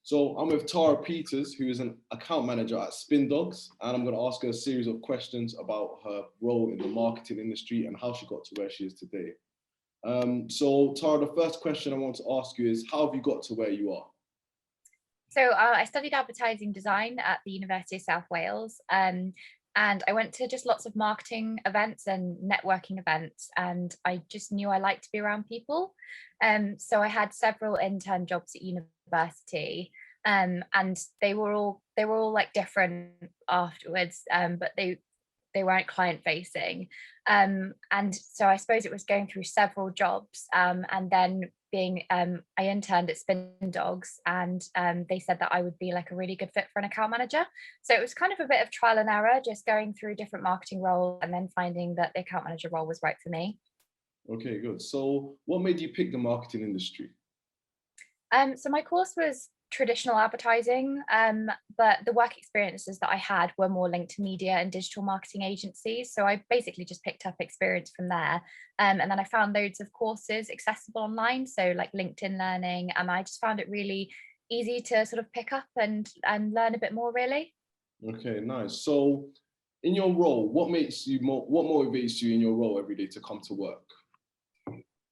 So I'm with Tara Peters, who is an account manager at Spindogs, and I'm going to ask her a series of questions about her role in the marketing industry and how she got to where she is today. So Tara, the first question I want to ask you is, how have you got to where you are? So I studied advertising design at the University of South Wales, and I went to just lots of marketing events and networking events, and I just knew I liked to be around people. So I had several intern jobs at university, and they were all like different afterwards, but they weren't client facing. And so I suppose it was going through several jobs, and then being I interned at Spindogs, and they said that I would be like a really good fit for an account manager. So it was kind of a bit of trial and error, just going through different marketing roles and then finding that the account manager role was right for me. Okay, good. So what made you pick the marketing industry? So my course was traditional advertising, but the work experiences that I had were more linked to media and digital marketing agencies. So I basically just picked up experience from there. And then I found loads of courses accessible online, so like LinkedIn Learning, and I just found it really easy to sort of pick up and learn a bit more, really. Okay, nice. So in your role, what motivates you in your role every day to come to work?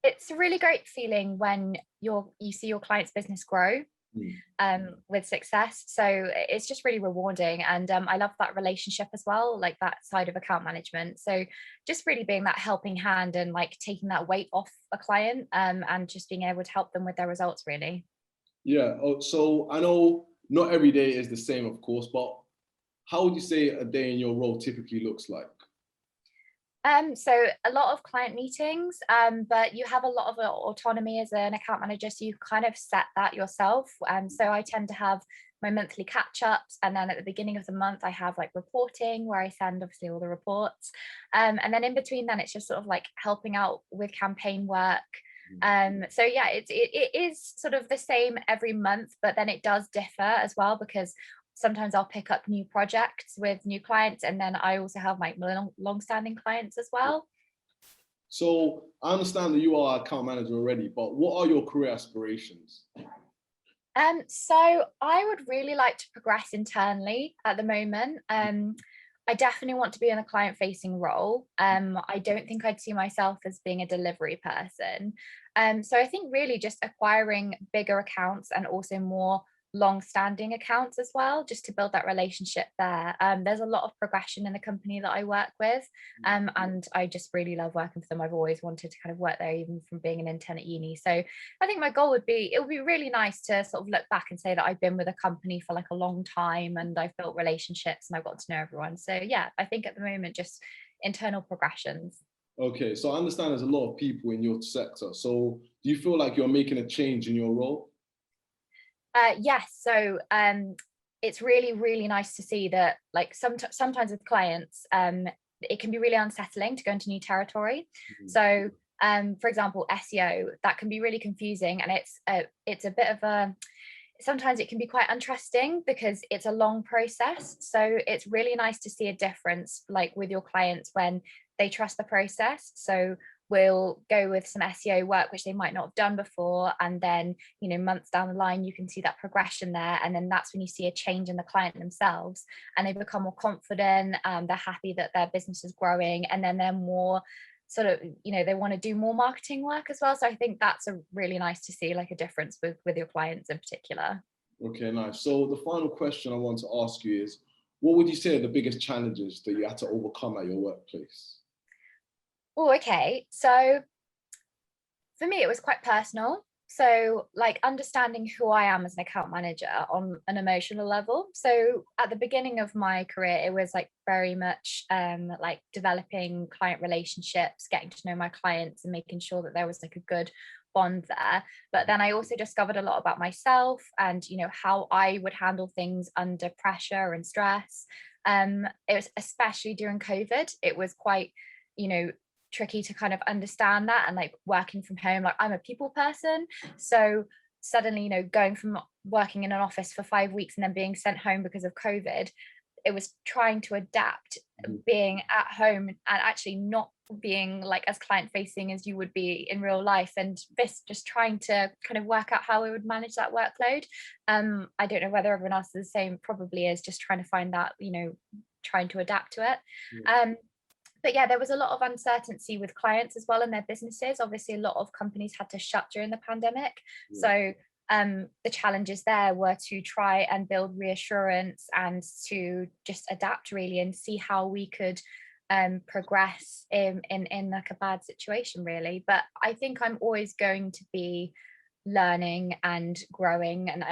It's a really great feeling when you see your client's business grow Hmm. with success. So it's just really rewarding. And I love that relationship as well, like that side of account management. So just really being that helping hand and like taking that weight off a client, and just being able to help them with their results, really. Yeah, so I know not every day is the same, of course, but how would you say a day in your role typically looks like? So a lot of client meetings, but you have a lot of autonomy as an account manager, so you kind of set that yourself. So I tend to have my monthly catch-ups, and then at the beginning of the month, I have like reporting where I send obviously all the reports, and then in between, then it's just sort of like helping out with campaign work. So yeah, it is sort of the same every month, but then it does differ as well, because sometimes I'll pick up new projects with new clients, and then I also have my long-standing clients as well. So I understand that you are an account manager already, but what are your career aspirations? So I would really like to progress internally at the moment. I definitely want to be in a client-facing role. I don't think I'd see myself as being a delivery person. So I think really just acquiring bigger accounts and also more long-standing accounts as well, just to build that relationship there. There's a lot of progression in the company that I work with, and I just really love working for them. I've always wanted to kind of work there, even from being an intern at uni. So I think my goal would be, it would be really nice to sort of look back and say that I've been with a company for like a long time and I've built relationships and I've got to know everyone. So yeah, I think at the moment, just internal progressions. Okay, so I understand there's a lot of people in your sector. So do you feel like you're making a change in your role? Yes, so it's really, really nice to see that, like sometimes with clients, it can be really unsettling to go into new territory. Mhm. So for example, SEO, that can be really confusing, and it's a bit of a, sometimes it can be quite interesting because it's a long process. So it's really nice to see a difference like with your clients when they trust the process. So we'll go with some SEO work which they might not have done before, and then months down the line you can see that progression there, and then that's when you see a change in the client themselves, and they become more confident. They're happy that their business is growing, and then they're more sort of, they want to do more marketing work as well. So I think that's a really nice to see, like, a difference with your clients in particular. Okay, nice. So the final question I want to ask you is, what would you say are the biggest challenges that you had to overcome at your workplace? Oh, okay. So for me, it was quite personal. So, like, understanding who I am as an account manager on an emotional level. So, at the beginning of my career, it was like very much like developing client relationships, getting to know my clients, and making sure that there was like a good bond there. But then I also discovered a lot about myself and how I would handle things under pressure and stress. It was especially during COVID. It was quite, you know, tricky to kind of understand that, and like working from home, like I'm a people person, so suddenly going from working in an office for 5 weeks and then being sent home because of COVID, it was trying to adapt being at home and actually not being like as client facing as you would be in real life, and this just trying to kind of work out how we would manage that workload. I don't know whether everyone else is the same, probably is, just trying to find that, trying to adapt to it. But yeah, there was a lot of uncertainty with clients as well in their businesses. Obviously, a lot of companies had to shut during the pandemic. So the challenges there were to try and build reassurance and to just adapt really and see how we could progress in like a bad situation really. But I think I'm always going to be learning and growing and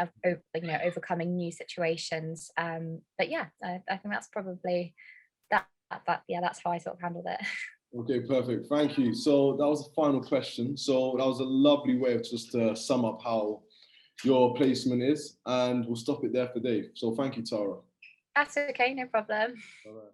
overcoming new situations. But yeah, I think that's probably that's how I sort of handled it. Okay, perfect. Thank you. So that was the final question. So that was a lovely way of just to sum up how your placement is, and we'll stop it there for Dave. So thank you, Tara. That's okay, no problem. All right.